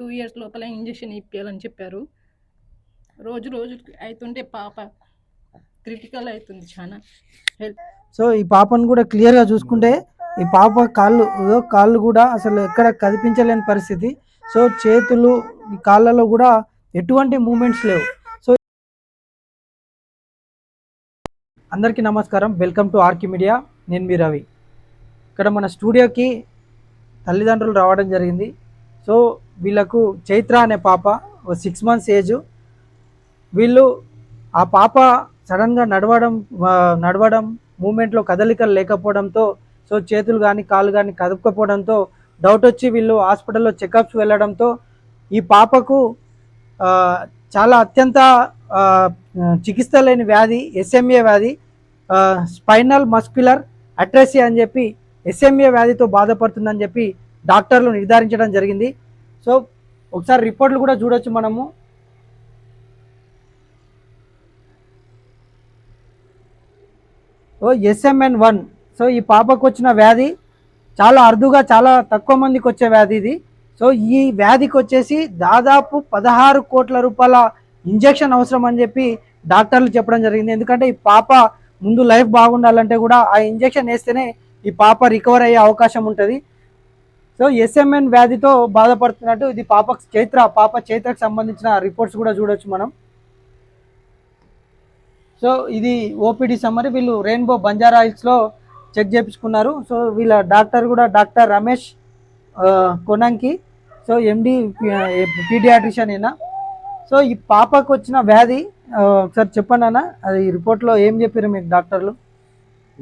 2 years లోపల injection ఇప్పియాలని చెప్పారు. రోజు రోజుకి అయితుంటే పాప క్రిటికల్ అవుతుంది చాలా హెల్త్. సో ఈ పాపను కూడా క్లియర్గా చూసుకుంటే ఈ పాప కాళ్ళు కూడా అసలు ఎక్కడ కదిపించలేని పరిస్థితి. సో చేతులు ఈ కాళ్ళలో కూడా ఎటువంటి మూమెంట్స్ లేవు. సో అందరికీ నమస్కారం, వెల్కమ్ టు ఆర్కి మీడియా. నేను మీ రవి. ఇక్కడ మన స్టూడియోకి తల్లిదండ్రులు రావడం జరిగింది. సో వీళ్ళకు చైత్ర అనే పాప 6 months ఏజ్. వీళ్ళు ఆ పాప సడన్గా నడవడం మూమెంట్లో కదలికలు లేకపోవడంతో, సో చేతులు కానీ కాళ్ళు కానీ కదుపుకపోవడంతో డౌట్ వచ్చి వీళ్ళు హాస్పిటల్లో చెకప్స్ వెళ్ళడంతో ఈ పాపకు చాలా అత్యంత చికిత్స లేని వ్యాధి SMA వ్యాధి, స్పైనల్ మస్క్యులర్ అట్రసీ అని చెప్పి SMA వ్యాధితో బాధపడుతుందని చెప్పి డాక్టర్లు నిర్ధారించడం జరిగింది. సో ఒకసారి రిపోర్ట్లు కూడా చూడొచ్చు మనము. SMN1. సో ఈ పాపకు వచ్చిన వ్యాధి చాలా అరుదుగా, చాలా తక్కువ మందికి వచ్చే వ్యాధి ఇది. సో ఈ వ్యాధికి వచ్చేసి దాదాపు 16 కోట్ల రూపాయల ఇంజెక్షన్ అవసరం అని చెప్పి డాక్టర్లు చెప్పడం జరిగింది. ఎందుకంటే ఈ పాప ముందు లైఫ్ బాగుండాలంటే కూడా ఆ ఇంజెక్షన్ వేస్తేనే ఈ పాప రికవర్ అయ్యే అవకాశం ఉంటుంది. సో SMN వ్యాధితో బాధపడుతున్నట్టు ఇది పాప చైత్రకు సంబంధించిన రిపోర్ట్స్ కూడా చూడొచ్చు మనం. సో ఇది OPD సమ్మరీ. వీళ్ళు రెయిన్బో బంజారా హిల్స్లో చెక్ చేయించుకున్నారు. సో వీళ్ళ డాక్టర్ కూడా doctor Ramesh Konanki. So MD paediatrician అయినా. సో ఈ పాపకు వచ్చిన వ్యాధి ఒకసారి చెప్పండి అన్న, అది రిపోర్ట్లో ఏం చెప్పారు మీకు డాక్టర్లు?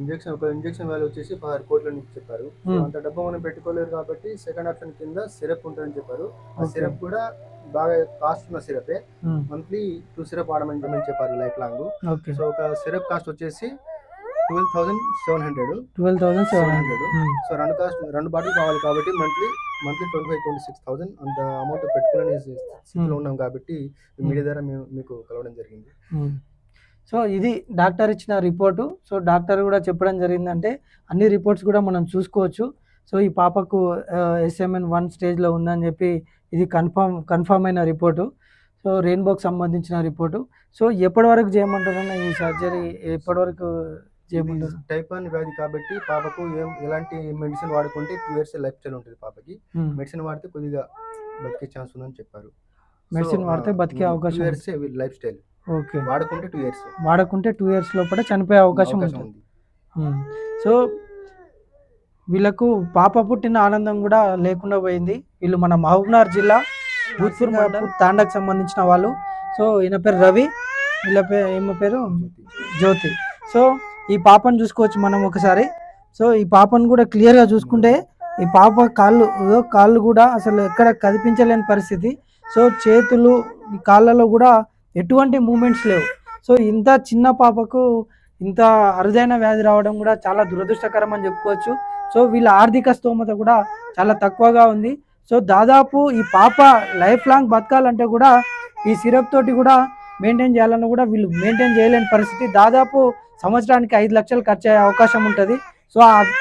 ఇంజెక్షన్ వాల్యూ వచ్చేసి 16 కోట్ల నుంచి చెప్పారు. అంత డబ్బు మనం పెట్టుకోలేరు కాబట్టి సెకండ్ ఆప్షన్ కింద సిరప్ ఉంటుందని చెప్పారు. ఆ సిరప్ కూడా బాగా కాస్ట్ ఉన్న సిరపే. మంత్లీ 2 సిరప్ వాడమని చెప్పారు లైఫ్ లాంగ్. సో ఒక సిరప్ కాస్ట్ వచ్చేసి 12,700. సో రెండు బాటిల్ కావాలి కాబట్టి మంత్లీ 25,000-26,000 అంత అమౌంట్ పెట్టుకోలేని స్థితిలో ఉన్నాం కాబట్టి మీడియా ద్వారా మేము మీకు కలవడం జరిగింది. సో ఇది డాక్టర్ ఇచ్చిన రిపోర్టు. సో డాక్టర్ కూడా చెప్పడం జరిగిందంటే అన్ని రిపోర్ట్స్ కూడా మనం చూసుకోవచ్చు. సో ఈ పాపకు SMN1 స్టేజ్లో ఉందని చెప్పి ఇది కన్ఫర్మ్ అయిన రిపోర్టు. సో రెయిన్బోకి సంబంధించిన రిపోర్టు. సో ఎప్పటి వరకు చేయమంటారన్న ఈ సర్జరీ? ఎప్పటి వరకు చేయమంటారు? టైప్ 1 వ్యాధి కాబట్టి పాపకు ఎలాంటి మెడిసిన్ వాడుకుంటే 2 years లైఫ్ స్టైల్ ఉంటుంది పాపకి. మెడిసిన్ వాడితే కొద్దిగా బతికే ఛాన్స్ ఉందని చెప్పారు. మెడిసిన్ వాడితే బతికే అవకాశం, 2 years లైఫ్ స్టైల్. ఓకే, వాడుకుంటే 2 years లోపల చనిపోయే అవకాశం ఉంది. సో వీళ్ళకు పాప పుట్టిన ఆనందం కూడా లేకుండా పోయింది. వీళ్ళు మన మహబూబ్నగర్ జిల్లా భూత్పూర్ మండలం తాండాకు సంబంధించిన వాళ్ళు. సో ఈయన పేరు రవి, వీళ్ళ పేరు జ్యోతి. సో ఈ పాపను చూసుకోవచ్చు మనం ఒకసారి. సో ఈ పాపను కూడా క్లియర్గా చూసుకుంటే ఈ పాప కాళ్ళు కూడా అసలు ఎక్కడ కదిపించలేని పరిస్థితి. సో చేతులు ఈ కాళ్ళలో కూడా ఎటువంటి మూమెంట్స్ లేవు. సో ఇంత చిన్న పాపకు ఇంత అరుదైన వ్యాధి రావడం కూడా చాలా దురదృష్టకరం అని చెప్పుకోవచ్చు. సో వీళ్ళ ఆర్థిక స్తోమత కూడా చాలా తక్కువగా ఉంది. సో దాదాపు ఈ పాప లైఫ్ లాంగ్ బతకాలంటే కూడా ఈ సిరప్ తోటి కూడా మెయింటైన్ చేయాలన్నా కూడా వీళ్ళు మెయింటైన్ చేయలేని పరిస్థితి. దాదాపు సంవత్సరానికి 5 లక్షలు ఖర్చు అయ్యే అవకాశం ఉంటుంది. సో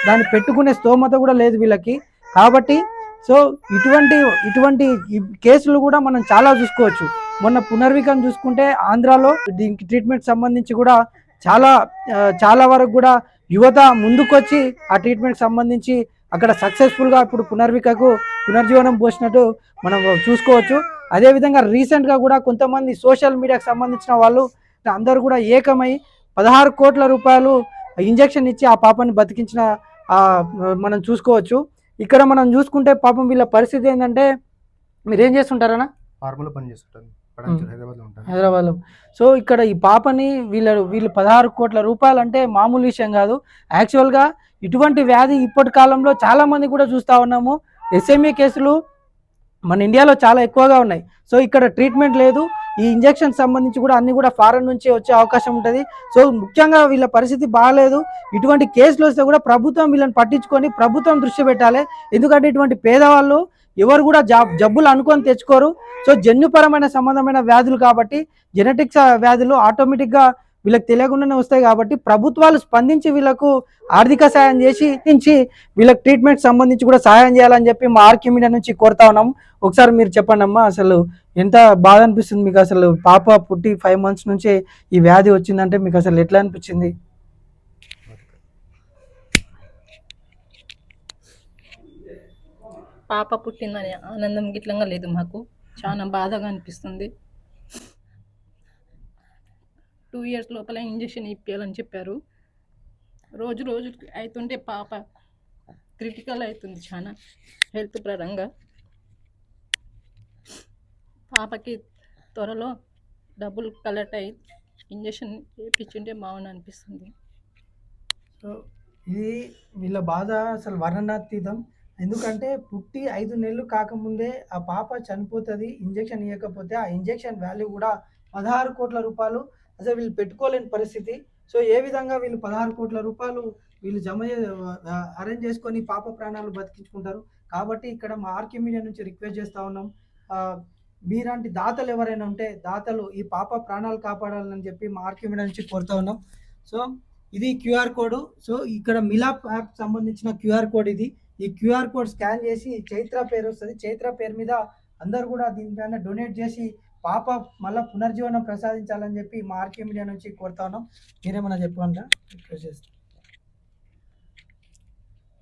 దాన్ని పెట్టుకునే స్తోమత కూడా లేదు వీళ్ళకి. కాబట్టి సో ఇటువంటి కేసులు కూడా మనం చాలా చూసుకోవచ్చు. మొన్న పునర్వికం చూసుకుంటే ఆంధ్రాలో దీనికి ట్రీట్మెంట్ సంబంధించి కూడా చాలా వరకు కూడా యువత ముందుకొచ్చి ఆ ట్రీట్మెంట్ సంబంధించి అక్కడ సక్సెస్ఫుల్గా ఇప్పుడు పునర్జీవనం పోసినట్టు మనం చూసుకోవచ్చు. అదేవిధంగా రీసెంట్గా కూడా కొంతమంది సోషల్ మీడియాకు సంబంధించిన వాళ్ళు అందరూ కూడా ఏకమై 16 కోట్ల రూపాయలు ఇంజెక్షన్ ఇచ్చి ఆ పాపని బతికించిన మనం చూసుకోవచ్చు. ఇక్కడ మనం చూసుకుంటే పాపం వీళ్ళ పరిస్థితి ఏంటంటే, మీరు ఏం చేస్తుంటారన్నా? ఫార్మలో పని చేస్తుంటారు హైదరాబాద్లో. సో ఇక్కడ ఈ పాపని వీళ్ళు 16 కోట్ల రూపాయలు అంటే మామూలు విషయం కాదు. యాక్చువల్గా ఇటువంటి వ్యాధి ఇప్పటి కాలంలో చాలామంది కూడా చూస్తూ ఉన్నాము. SMA కేసులు మన ఇండియాలో చాలా ఎక్కువగా ఉన్నాయి. సో ఇక్కడ ట్రీట్మెంట్ లేదు. ఈ ఇంజెక్షన్ సంబంధించి కూడా అన్ని కూడా ఫారెన్ నుంచి వచ్చే అవకాశం ఉంటుంది. సో ముఖ్యంగా వీళ్ళ పరిస్థితి బాగాలేదు. ఇటువంటి కేసులు వస్తే కూడా ప్రభుత్వం వీళ్ళని పట్టించుకొని ప్రభుత్వం దృష్టి పెట్టాలి. ఎందుకంటే ఇటువంటి పేదవాళ్ళు ఎవరు కూడా జబ్బులు అనుకొని తెచ్చుకోరు. సో జన్యుపరమైన సంబంధమైన వ్యాధులు కాబట్టి, జెనెటిక్స్ వ్యాధులు ఆటోమేటిక్గా వీళ్ళకి తెలియకుండానే వస్తాయి కాబట్టి ప్రభుత్వాలు స్పందించి వీళ్ళకు ఆర్థిక సాయం చేసి వీళ్ళకి ట్రీట్మెంట్ సంబంధించి కూడా సహాయం చేయాలని చెప్పి మా ఆర్కే మీడియా నుంచి కోరుతా ఉన్నాం. ఒకసారి మీరు చెప్పండి అమ్మా, అసలు ఎంత బాధ అనిపిస్తుంది మీకు? అసలు పాప పుట్టి 5 months నుంచే ఈ వ్యాధి వచ్చిందంటే మీకు అసలు ఎట్లా అనిపించింది? పాప పుట్టిందని ఆనందం గిట్లంగా లేదు, మాకు చాలా బాధగా అనిపిస్తుంది. 2 years లోపల ఇంజెక్షన్ ఇప్పించాలని చెప్పారు. రోజు అవుతుంటే పాప క్రిటికల్ అవుతుంది చాలా హెల్త్ పరంగా. పాపకి త్వరలో డబ్బులు కలెక్ట్ అయ్యి ఇంజెక్షన్ వేయించుంటే బాగుంది అనిపిస్తుంది. సో ఇది వీళ్ళ బాధ అసలు వర్ణనాతీతం. ఎందుకంటే పుట్టి 5 నెలలు కాకముందే ఆ పాప చనిపోతుంది ఇంజెక్షన్ ఇవ్వకపోతే. ఆ ఇంజెక్షన్ వాల్యూ కూడా 16 కోట్ల రూపాయలు. అసలు వీళ్ళు పెట్టుకోలేని పరిస్థితి. సో ఏ విధంగా వీళ్ళు 16 కోట్ల రూపాయలు వీళ్ళు అరేంజ్ చేసుకొని పాప ప్రాణాలు బతికించుకుంటారు. కాబట్టి ఇక్కడ మా ఆర్కే మీడియా నుంచి రిక్వెస్ట్ చేస్తూ ఉన్నాం, మీలాంటి దాతలు ఎవరైనా ఉంటే దాతలు ఈ పాప ప్రాణాలు కాపాడాలని చెప్పి మా ఆర్కే మీడియా నుంచి కోరుతా ఉన్నాం. సో ఇది QR కోడ్. సో ఇక్కడ మిలాప్ యాప్ సంబంధించిన QR కోడ్ ఇది. ఈ QR కోడ్ స్కాన్ చేసి చైత్ర పేరు వస్తుంది. చైత్ర పేరు మీద అందరు కూడా దీనిపైన డొనేట్ చేసి పాప మళ్ళీ పునర్జీవనం ప్రసాదించాలని చెప్పి మా ఆర్కే మీడియా నుంచి కోరుతా ఉన్నాం. మీరేమన్నా చెప్పండి రిక్వెస్ట్ చేస్తాం.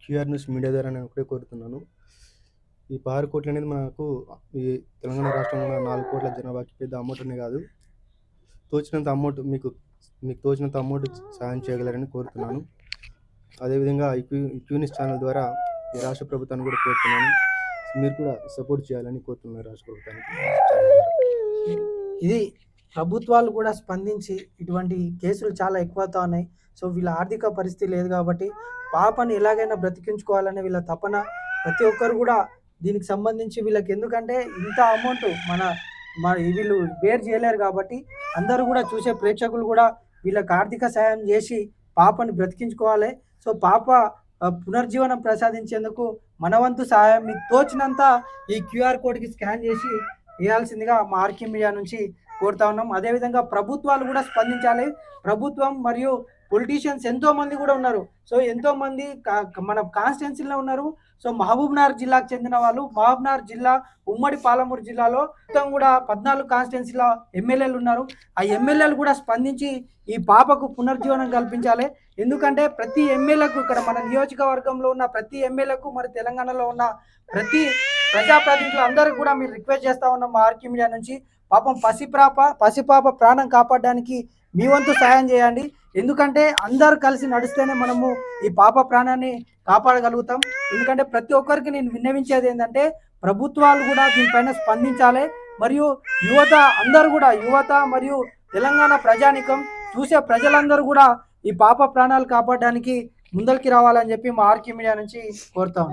QR న్యూస్ మీడియా ద్వారా నేను ఒకటే కోరుతున్నాను, ఈ 16 కోట్లు అనేది మనకు ఈ తెలంగాణ రాష్ట్రంలో 4 కోట్ల జనాభాకి పెద్ద అమౌంట్ అనే కాదు. తోచినంత అమౌంట్ మీకు తోచినంత అమౌంట్ సాయం చేయగలరని కోరుతున్నాను. అదేవిధంగా క్యూ న్యూస్ ఛానల్ ద్వారా ఈ రాష్ట్ర ప్రభుత్వాన్ని కూడా కోరుతున్నాను, మీరు కూడా సపోర్ట్ చేయాలని కోరుతున్నారు రాష్ట్ర ప్రభుత్వానికి. ఇది ప్రభుత్వాలు కూడా స్పందించి ఇటువంటి కేసులు చాలా ఎక్కువగా ఉన్నాయి. సో వీళ్ళ ఆర్థిక పరిస్థితి లేదు కాబట్టి పాపని ఎలాగైనా బ్రతికించుకోవాలనే వీళ్ళ తపన. ప్రతి ఒక్కరు కూడా దీనికి సంబంధించి వీళ్ళకి, ఎందుకంటే ఇంత అమౌంట్ వీళ్ళు బేర్ చేయలేరు కాబట్టి అందరూ కూడా చూసే ప్రేక్షకులు కూడా వీళ్ళకి ఆర్థిక సాయం చేసి పాపని బ్రతికించుకోవాలి. సో పాప పునర్జీవనం ప్రసాదించేందుకు మనవంతు సహాయం మీకు తోచినంత ఈ QR కోడ్కి స్కాన్ చేసి వేయాల్సిందిగా మా ఆర్కే మీడియా నుంచి కోరుతా ఉన్నాం. అదేవిధంగా ప్రభుత్వాలు కూడా స్పందించాలి. ప్రభుత్వం మరియు పొలిటీషియన్స్ ఎంతో మంది కూడా ఉన్నారు. సో ఎంతో మంది మన కాన్స్టిట్యున్సీలో ఉన్నారు. సో మహబూబ్నగర్ జిల్లాకు చెందిన వాళ్ళు, మహబూబ్నగర్ జిల్లా ఉమ్మడి పాలమూరు జిల్లాలో మొత్తం కూడా 14 కాన్స్టిట్యున్సీలో ఎమ్మెల్యేలు ఉన్నారు. ఆ ఎమ్మెల్యేలు కూడా స్పందించి ఈ పాపకు పునర్జీవనం కల్పించాలి. ఎందుకంటే ప్రతి ఎమ్మెల్యేకు, ఇక్కడ మన నియోజకవర్గంలో ఉన్న ప్రతి ఎమ్మెల్యేకు, మరి తెలంగాణలో ఉన్న ప్రతి ప్రజాప్రతినిధులు అందరికీ కూడా మీరు రిక్వెస్ట్ చేస్తూ ఉన్నాం మా ఆర్కే మీడియా నుంచి, పాపం పసిపాప ప్రాణం కాపాడడానికి మీ వంతు సహాయం చేయండి. ఎందుకంటే అందరూ కలిసి నడిస్తేనే మనము ఈ పాప ప్రాణాన్ని కాపాడగలుగుతాం. ఎందుకంటే ప్రతి ఒక్కరికి నేను విన్నవించేది ఏంటంటే ప్రభుత్వాలు కూడా దీనిపైన స్పందించాలి. మరియు యువత మరియు తెలంగాణ ప్రజానికం చూసే ప్రజలందరూ కూడా ఈ పాప ప్రాణాలు కాపాడడానికి ముందరికి రావాలని చెప్పి మా ఆర్కే మీడియా నుంచి కోరుతాం.